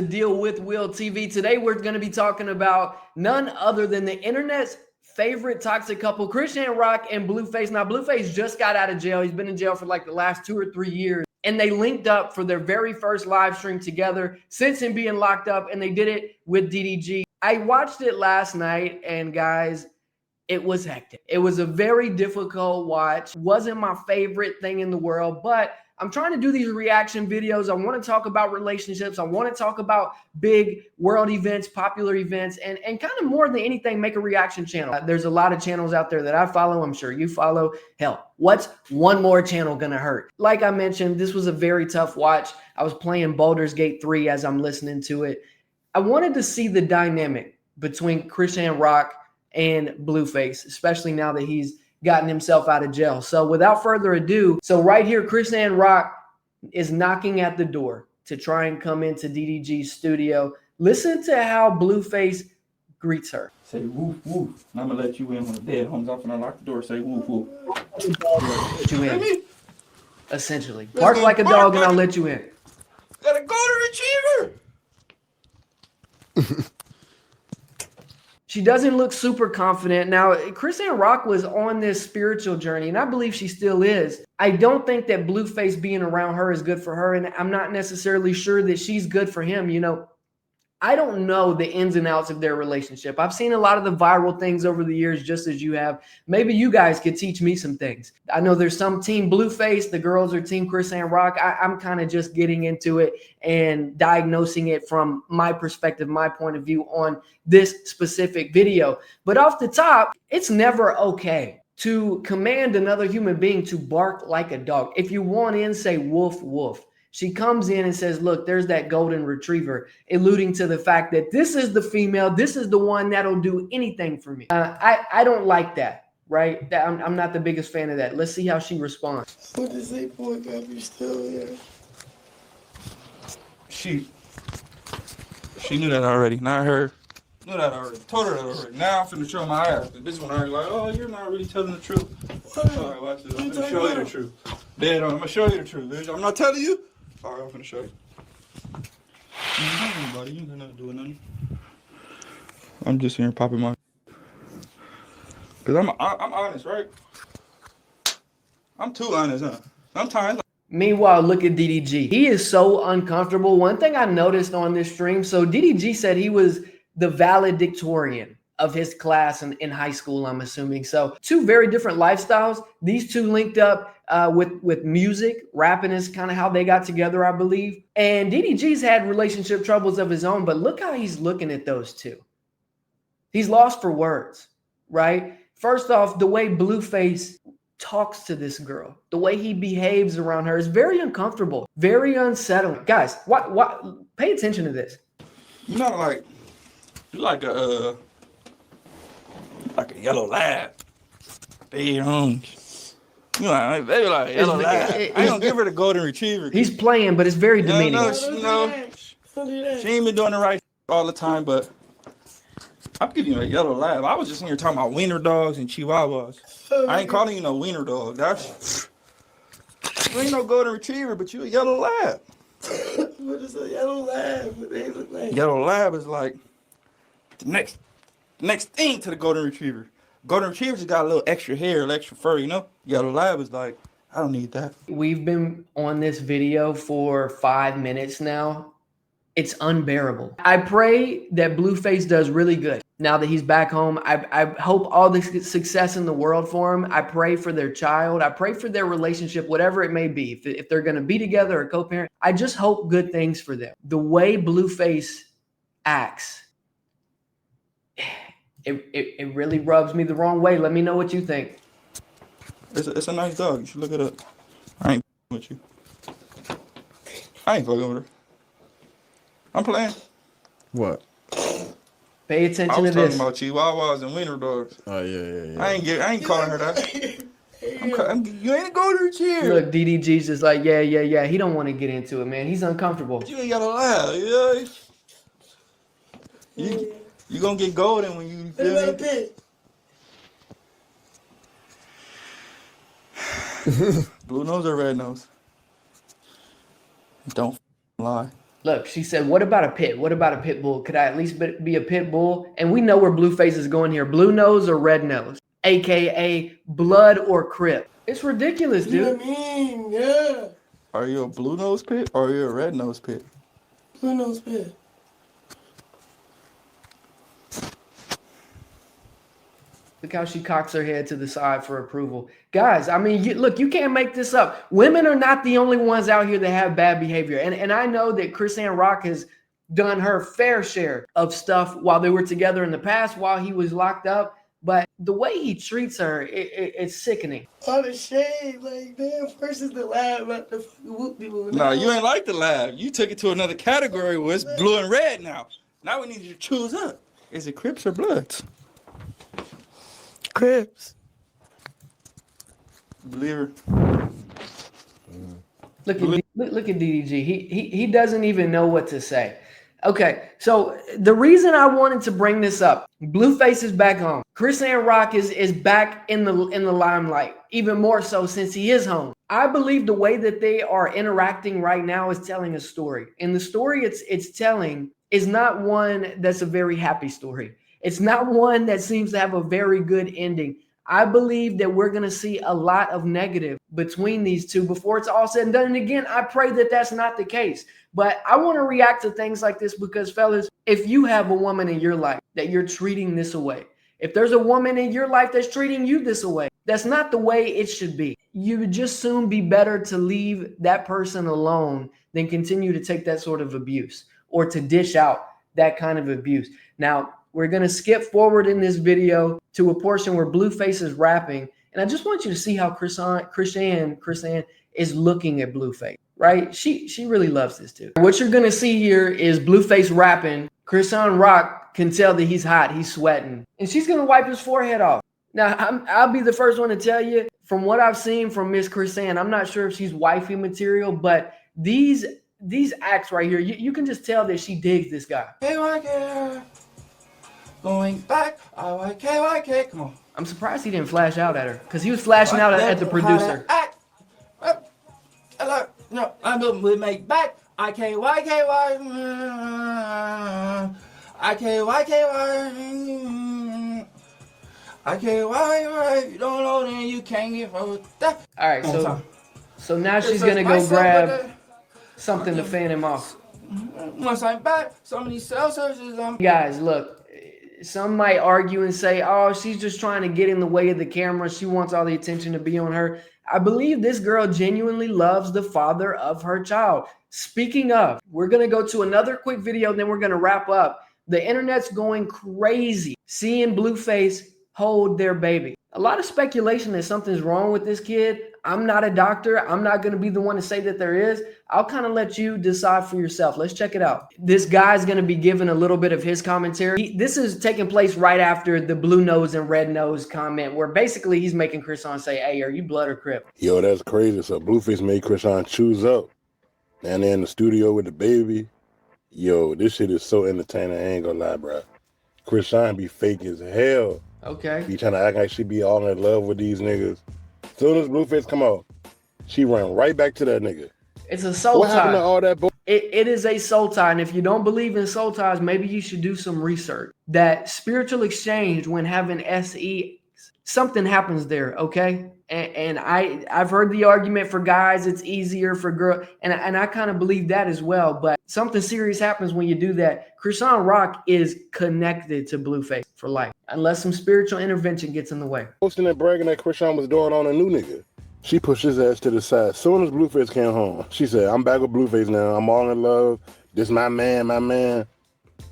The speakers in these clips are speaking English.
Deal with Will TV. Today we're going to be talking about none other than the internet's favorite toxic couple, Chisean Rock and Blueface. Now, Blueface just got out of jail. He's been in jail for like the last 2 or 3 years. And they linked up for their very first live stream together since him being locked up. And they did it with DDG. I watched it last night, and guys, it was hectic. It was a very difficult watch. Wasn't my favorite thing in the world, but I'm trying to do these reaction videos. I want to talk about relationships. I want to talk about big world events, popular events, and kind of more than anything, make a reaction channel. There's a lot of channels out there that I follow. I'm sure you follow. Hell, what's one more channel going to hurt? Like I mentioned, this was a very tough watch. I was playing Baldur's Gate 3 as I'm listening to it. I wanted to see the dynamic between Chisean Rock and Blueface, especially now that he's gotten himself out of jail. So without further ado, so right here, Chisean Rock is knocking at the door to try and come into DDG's studio. Listen to how Blueface greets her. Say woof woof. And I'm gonna let you in when the dead homes off and unlock the door. Say woof woof. Let you in. Essentially. Bark like a dog and I'll let you in. Got a golden retriever. She doesn't look super confident. Now, Chisean Rock was on this spiritual journey, and I believe she still is. I don't think that Blueface being around her is good for her, and I'm not necessarily sure that she's good for him. You know, I don't know the ins and outs of their relationship. I've seen a lot of the viral things over the years, just as you have. Maybe you guys could teach me some things. I know there's some team Blueface, the girls are team Chisean Rock. I'm kind of just getting into it and diagnosing it from my perspective, my point of view on this specific video. But off the top, it's never okay to command another human being to bark like a dog. If you want in, say woof, woof. She comes in and says, look, there's that golden retriever, alluding to the fact that this is the female. This is the one that'll do anything for me. I don't like that, right? I'm not the biggest fan of that. Let's see how she responds. What does they point up? You still here? She knew that already. Not her. Knew that already. Told her that already. Now I'm finna show my ass. This one already like, oh, you're not really telling the truth. All right, watch this. I'm gonna show you the truth. Dead on. I'm gonna show you the truth, bitch. I'm not telling you. All right, I'm finna show you. Buddy, you ain't gonna do nothing. I'm just here popping my. Cause I'm honest, right? I'm too honest, huh? Sometimes. Meanwhile, look at DDG. He is so uncomfortable. One thing I noticed on this stream, so DDG said he was the valedictorian of his class in high school, I'm assuming. So 2 very different lifestyles. These 2 linked up with music. Rapping is kind of how they got together, I believe. And DDG's had relationship troubles of his own, but look how he's looking at those 2. He's lost for words, right? First off, the way Blueface talks to this girl, the way he behaves around her is very uncomfortable, very unsettling. Guys, what? Pay attention to this. You're not like, you're like a yellow lab. They don't. You know, they like yellow lab. I ain't gonna give her the golden retriever. He's playing, but it's very demeaning. She ain't been doing the right all the time, but I'm giving you a yellow lab. I was just in here talking about wiener dogs and chihuahuas. I ain't calling you no wiener dog. You ain't no golden retriever, but you a yellow lab. What is a yellow lab? What they look like? Yellow lab is like the next thing to the golden retriever. Golden retriever just got a little extra hair, a little extra fur, you know? Yellow lab is like, I don't need that. We've been on this video for 5 minutes now. It's unbearable. I pray that Blueface does really good now that he's back home. I hope all the success in the world for him. I pray for their child. I pray for their relationship, whatever it may be. If they're going to be together or co-parent, I just hope good things for them. The way Blueface acts, it really rubs me the wrong way. Let me know what you think. It's a nice dog. You should look it up. I ain't with you. I ain't fucking with her. I'm playing. What? Pay attention to this. I was talking about chihuahuas and wiener dogs. Oh, yeah. I ain't calling her that. You ain't a golden retriever. Look, DDG's just like, yeah. He don't want to get into it, man. He's uncomfortable. You ain't got to lie. You gonna get golden when you feel me? Blue nose or red nose? Don't lie. Look, she said, what about a pit? What about a pit bull? Could I at least be a pit bull? And we know where Blueface is going here. Blue nose or red nose, AKA blood or crip. It's ridiculous, You know dude. what I mean? Yeah. Are you a blue nose pit or are you a red nose pit? Blue nose pit. Look how she cocks her head to the side for approval. Guys, I mean, look, you can't make this up. Women are not the only ones out here that have bad behavior. And I know that Crisean Rock has done her fair share of stuff while they were together in the past, while he was locked up. But the way he treats her, it's sickening. All the shade, like, damn, first is the lab about the fucking whoop people. No, you ain't like the lab. You took it to another category where it's blue and red now. Now we need you to choose up. Is it Crips or Bloods? Crips. Believer. Look at DDG. He doesn't even know what to say. Okay, so the reason I wanted to bring this up, Blueface is back home. Crisean Rock is back in the limelight, even more so since he is home. I believe the way that they are interacting right now is telling a story. And the story it's telling is not one that's a very happy story. It's not one that seems to have a very good ending. I believe that we're going to see a lot of negative between these two before it's all said and done. And again, I pray that that's not the case. But I want to react to things like this because, fellas, if you have a woman in your life that you're treating this away, if there's a woman in your life that's treating you this away, that's not the way it should be. You would just soon be better to leave that person alone than continue to take that sort of abuse or to dish out that kind of abuse. Now, we're going to skip forward in this video to a portion where Blueface is rapping. And I just want you to see how Crisean is looking at Blueface, right? She really loves this dude. What you're going to see here is Blueface rapping. Crisean Rock can tell that he's hot, he's sweating. And she's going to wipe his forehead off. Now, I'll be the first one to tell you, from what I've seen from Miss Crisean, I'm not sure if she's wifey material, but these acts right here, you can just tell that she digs this guy. Going back, YK, come on. I'm surprised he didn't flash out at her, because he was flashing out at the producer. No, I'm going to make back. IKYKY. You don't know, then you can't get for that. All right, so now she's going to go grab something to fan him off. Once I'm back, some of these cell searches, Guys, look. Some might argue and say, oh, she's just trying to get in the way of the camera. She wants all the attention to be on her. I believe this girl genuinely loves the father of her child. Speaking of, we're going to go to another quick video, and then we're going to wrap up. The internet's going crazy seeing Blueface hold their baby. A lot of speculation that something's wrong with this kid. I'm not a doctor. I'm not going to be the one to say that there is. I'll kind of let you decide for yourself. Let's check it out. This guy's going to be giving a little bit of his commentary. This is taking place right after the blue nose and red nose comment, where basically he's making Crisean say, hey, are you blood or crip? Yo, that's crazy. So Blueface made Crisean choose up. And they're in the studio with the baby. Yo, this shit is so entertaining. I ain't gonna lie, bro. Crisean be fake as hell. Okay. Be trying to act like she be all in love with these niggas. Soon as Blueface come out, she ran right back to that nigga. It's a soul What happened to tie. all that It is a soul tie. And if you don't believe in soul ties, maybe you should do some research. That spiritual exchange, when having SE, something happens there, okay? And I've heard the argument for guys, it's easier for girls. And I kind of believe that as well. But something serious happens when you do that. Crisean Rock is connected to Blueface for life, unless some spiritual intervention gets in the way. posting and bragging that Crisean was doing on a new nigga? She pushed his ass to the side. Soon as Blueface came home, she said, I'm back with Blueface now. I'm all in love. This my man, my man.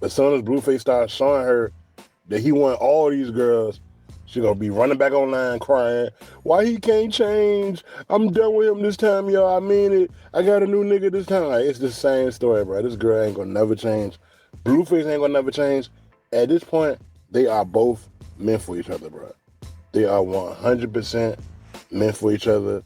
But soon as Blueface started showing her that he want all these girls, she gonna be running back online crying, why he can't change? I'm done with him this time, y'all. I mean it. I got a new nigga this time. Like, it's the same story, bro. This girl ain't gonna never change. Blueface ain't gonna never change. At this point, they are both meant for each other, bro. They are 100% meant for each other.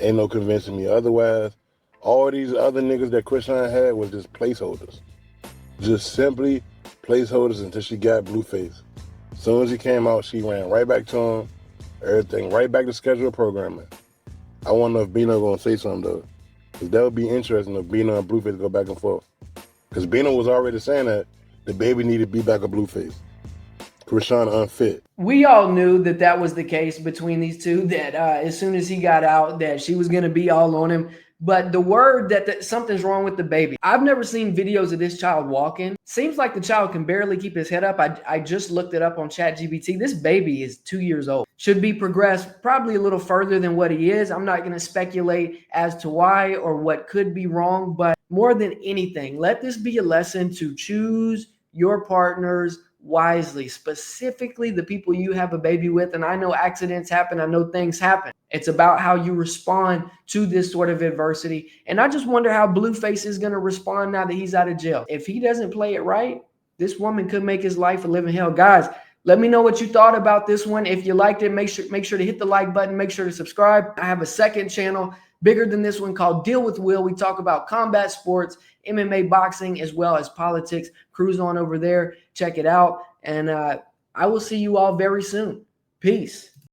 Ain't no convincing me otherwise. All these other niggas that Crisean had was just placeholders. Just simply placeholders until she got Blueface. As soon as he came out, she ran right back to him. Everything right back to scheduled programming. I wonder if Bino gonna say something though. Cause that would be interesting if Bino and Blueface go back and forth. Because Bino was already saying that the baby needed to be back a Blueface. Crisean unfit. We all knew that that was the case between these two, that as soon as he got out, that she was going to be all on him. But the word that something's wrong with the baby. I've never seen videos of this child walking. Seems like the child can barely keep his head up. I just looked it up on ChatGPT. This baby is 2 years old. Should be progressed probably a little further than what he is. I'm not going to speculate as to why or what could be wrong. But more than anything, let this be a lesson to choose your partners wisely, specifically the people you have a baby with. And I know accidents happen. I know things happen. It's about how you respond to this sort of adversity. And I just wonder how Blueface is going to respond now that he's out of jail. If he doesn't play it right, this woman could make his life a living hell. Guys, let me know what you thought about this one. If you liked it, make sure to hit the like button. Make sure to subscribe. I have a second channel bigger than this one called Deal with Will. We talk about combat sports, MMA, boxing, as well as politics. Cruise on over there. Check it out. And I will see you all very soon. Peace.